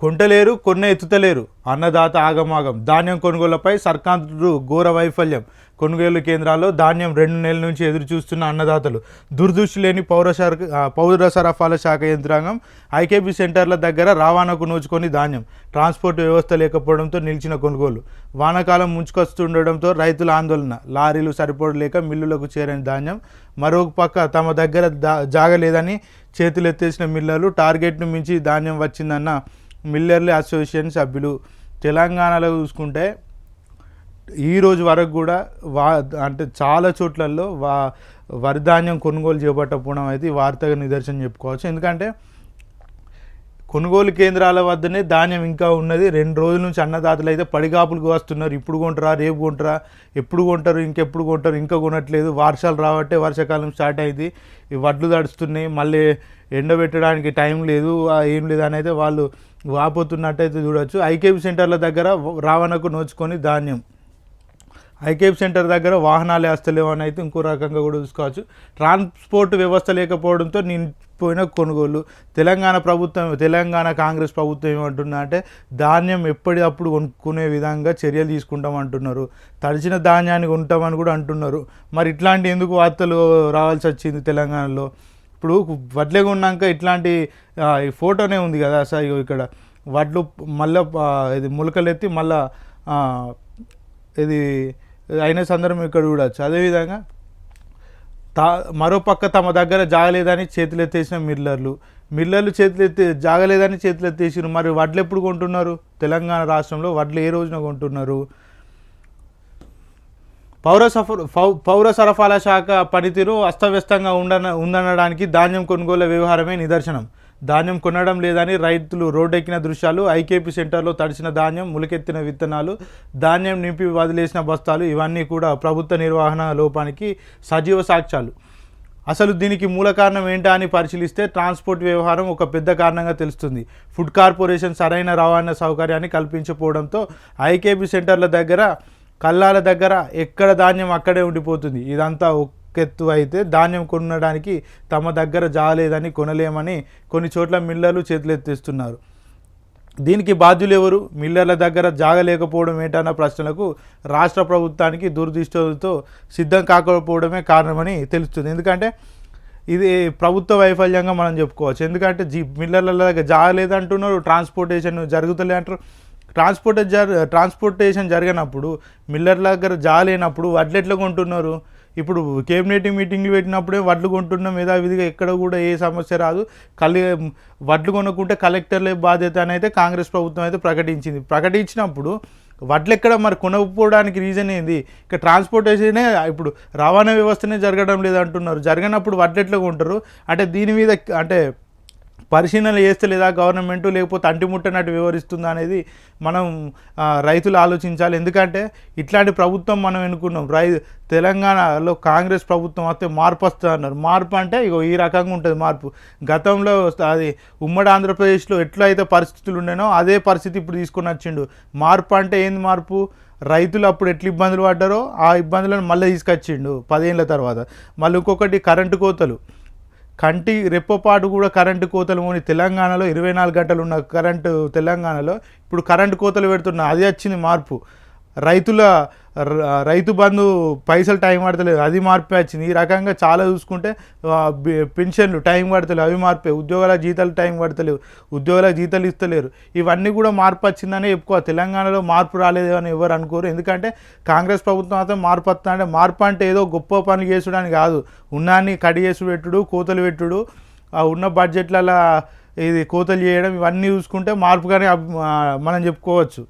కొంటలేరు, కొన్న ఎత్తుతలేరు, అన్నదాత ఆగమాగం. ధాన్యం కొనుగోళ్లపై సర్కారు ఘోర వైఫల్యం. కొనుగోలు కేంద్రాల్లో ధాన్యం 2 నెలల నుంచి ఎదురు చూస్తున్న అన్నదాతలు. దురదృష్టి లేని పౌర సరఫరాల శాఖ యంత్రాంగం. ఐకేపీ సెంటర్ల దగ్గర రవాణాకు నోచుకొని ధాన్యం. ట్రాన్స్పోర్ట్ వ్యవస్థ లేకపోవడంతో నిలిచిన కొనుగోలు. వానాకాలం ముంచుకొస్తుండడంతో రైతుల ఆందోళన. లారీలు సరిపడలేక మిల్లులకు చేరని ధాన్యం. మరొక పక్క తమ దగ్గర జాగలేదని చేతులెత్తేసిన మిల్లర్లు. టార్గెట్ను మించి ధాన్యం వచ్చిందన్న మిల్లర్ల అసోసియేషన్ సభ్యులు. తెలంగాణలో చూసుకుంటే ఈరోజు వరకు కూడా అంటే చాలా చోట్లలో వరి ధాన్యం కొనుగోలు చేపట్టకపోవడం అయితే ఈ వార్తగా నిదర్శనం చెప్పుకోవచ్చు. ఎందుకంటే కొనుగోలు కేంద్రాల వద్దనే ధాన్యం ఇంకా ఉన్నది. 2 రోజుల నుంచి అన్నదాతలు అయితే పడిగాపులకు వస్తున్నారు. ఇప్పుడు కొంటారా, రేపు కొంటారా, ఎప్పుడు కొంటారు, ఇంకెప్పుడు కొంటారు, ఇంకా కొనట్లేదు. వర్షాలు రావట్టే, వర్షాకాలం స్టార్ట్ అయింది, ఈ వడ్లు తడుస్తున్నాయి, మళ్ళీ ఎండబెట్టడానికి టైం లేదు, ఏం లేదు అని అయితే వాళ్ళు వాపోతున్నట్టయితే చూడవచ్చు. ఐకేపీ సెంటర్ల దగ్గర రవాణాకు నోచుకొని ధాన్యం. ఐకేపీ సెంటర్ దగ్గర వాహనాలే వస్తలేవు అని అయితే ఇంకో రకంగా కూడా చూసుకోవచ్చు. ట్రాన్స్పోర్ట్ వ్యవస్థ లేకపోవడంతో నిండిపోయిన కొనుగోలు. తెలంగాణ కాంగ్రెస్ ప్రభుత్వం ఏమంటున్నా అంటే ధాన్యం ఎప్పటికప్పుడు కొనుక్కునే విధంగా చర్యలు తీసుకుంటామంటున్నారు. తడిచిన ధాన్యాన్ని కొంటామని కూడా అంటున్నారు. మరి ఇట్లాంటి ఎందుకు వార్తలు రావాల్సి వచ్చింది తెలంగాణలో? ఇప్పుడు వడ్లే కొన్నాక ఇట్లాంటి ఫోటోనే ఉంది కదా సార్. ఇక్కడ వడ్లు మళ్ళీ ఇది మొలకలెత్తి మళ్ళా ఇది అయిన సందర్భం ఇక్కడ చూడవచ్చు. అదేవిధంగా మరోపక్క తమ దగ్గర జాగలేదని చేతులెత్తేసిన మిల్లర్లు జాగలేదని చేతులెత్తేసారు. మరి వడ్లు ఎప్పుడు కొంటున్నారు? తెలంగాణ రాష్ట్రంలో వడ్లు ఏ రోజున కొంటున్నారు? పౌర సరఫరాల శాఖ పనితీరు అస్తవ్యస్తంగా ఉందనడానికి ధాన్యం కొనుగోలు వ్యవహారమే నిదర్శనం. ధాన్యం కొనడం లేదని రైతులు రోడ్డెక్కిన దృశ్యాలు. ఐకేపీ సెంటర్లో తడిసిన ధాన్యం, ములకెత్తిన విత్తనాలు, ధాన్యం నింపి వదిలేసిన బస్తాలు, ఇవన్నీ కూడా ప్రభుత్వ నిర్వహణ లోపానికి సజీవ సాక్ష్యాలు. అసలు దీనికి మూల కారణం ఏంటా అని పరిశీలిస్తే ట్రాన్స్పోర్ట్ వ్యవహారం ఒక పెద్ద కారణంగా తెలుస్తుంది. ఫుడ్ కార్పొరేషన్ సరైన రవాణా సౌకర్యాన్ని కల్పించకపోవడంతో ఐకేపీ సెంటర్ల దగ్గర, కల్లాల దగ్గర ఎక్కడ ధాన్యం అక్కడే ఉండిపోతుంది. ఇదంతా ఒకెత్తు అయితే ధాన్యం కొనడానికి తమ దగ్గర జాలేదని, కొనలేమని కొన్ని చోట్ల మిల్లర్లు చేతులెత్తేస్తున్నారు. దీనికి బాధ్యులు ఎవరు? మిల్లర్ల దగ్గర జాగలేకపోవడం ఏంటన్న ప్రశ్నలకు రాష్ట్ర ప్రభుత్వానికి దురదృష్టంతో సిద్ధం కాకపోవడమే కారణమని తెలుస్తుంది. ఎందుకంటే ఇది ప్రభుత్వ వైఫల్యంగా మనం చెప్పుకోవచ్చు. ఎందుకంటే మిల్లర్ల దగ్గర జాగలేదంటున్నారు, ట్రాన్స్పోర్టేషన్ జరుగుతలే అంటారు. ట్రాన్స్పోర్టేషన్ జరిగినప్పుడు మిల్లర్ల దగ్గర జాలేనప్పుడు వడ్లు ఎట్లా కొంటున్నారు? ఇప్పుడు కేబినెట్ మీటింగ్లు పెట్టినప్పుడే వడ్లు కొంటున్నాం యథావిధిగా, ఎక్కడ కూడా ఏ సమస్య రాదు. వడ్లు కొనుక్కుంటే కలెక్టర్లే బాధ్యత అని అయితే కాంగ్రెస్ ప్రభుత్వం అయితే ప్రకటించినప్పుడు వడ్లు ఎక్కడ మరి కొనకపోవడానికి రీజన్ ఏంది? ఇక ట్రాన్స్పోర్టేషనే ఇప్పుడు రవాణా వ్యవస్థనే జరగడం లేదంటున్నారు. జరిగినప్పుడు వడ్లు ఎట్లా కొంటారు అంటే దీని మీద అంటే పరిశీలన చేస్తే లేదా గవర్నమెంటు, లేకపోతే అంటిముట్టనట్టు వ్యవహరిస్తుందా అనేది మనం రైతులు ఆలోచించాలి. ఎందుకంటే ఇట్లాంటి ప్రభుత్వం మనం ఎన్నుకున్నాం. తెలంగాణలో కాంగ్రెస్ ప్రభుత్వం వస్తే మార్పు వస్తుంది అన్నారు. మార్పు అంటే ఇగో ఈ రకంగా ఉంటుంది మార్పు. గతంలో అది ఉమ్మడి ఆంధ్రప్రదేశ్లో ఎట్లా అయితే పరిస్థితులు ఉండేనో అదే పరిస్థితి ఇప్పుడు తీసుకొని వచ్చిండు. మార్పు అంటే ఏంది? మార్పు రైతులు అప్పుడు ఎట్లా ఇబ్బందులు పడ్డారో ఆ ఇబ్బందులను మళ్ళీ తీసుకొచ్చిండు 10 ఏళ్ళ తర్వాత. మళ్ళీ ఇంకొకటి కరెంటు కోతలు. కంటి రెప్పపాటు కూడా కరెంటు కోతలు పోని తెలంగాణలో 24 గంటలు ఉన్న కరెంటు తెలంగాణలో ఇప్పుడు కరెంటు కోతలు పెడుతున్నా. అది వచ్చింది మార్పు. రైతు బంధు పైసలు టైం పడతలేదు, అది మార్పే వచ్చింది. ఈ రకంగా చాలా చూసుకుంటే పెన్షన్లు టైం పడతలేవు, అవి మార్పే. ఉద్యోగాల జీతాలు టైం పడతలేవు, ఉద్యోగాలకు జీతాలు ఇస్తలేరు. ఇవన్నీ కూడా మార్పు వచ్చిందని చెప్పుకోవాలి. తెలంగాణలో మార్పు రాలేదు అని ఎవరు అనుకోరు. ఎందుకంటే కాంగ్రెస్ ప్రభుత్వం అయితే మార్పు వస్తా అంటే మార్పు అంటే ఏదో గొప్ప పనులు చేసుడని కాదు. ఉన్నాన్ని కడి చేసి పెట్టుడు, కోతలు పెట్టుడు, ఉన్న బడ్జెట్లలో ఇది కోతలు చేయడం, ఇవన్నీ చూసుకుంటే మార్పుగానే మనం చెప్పుకోవచ్చు.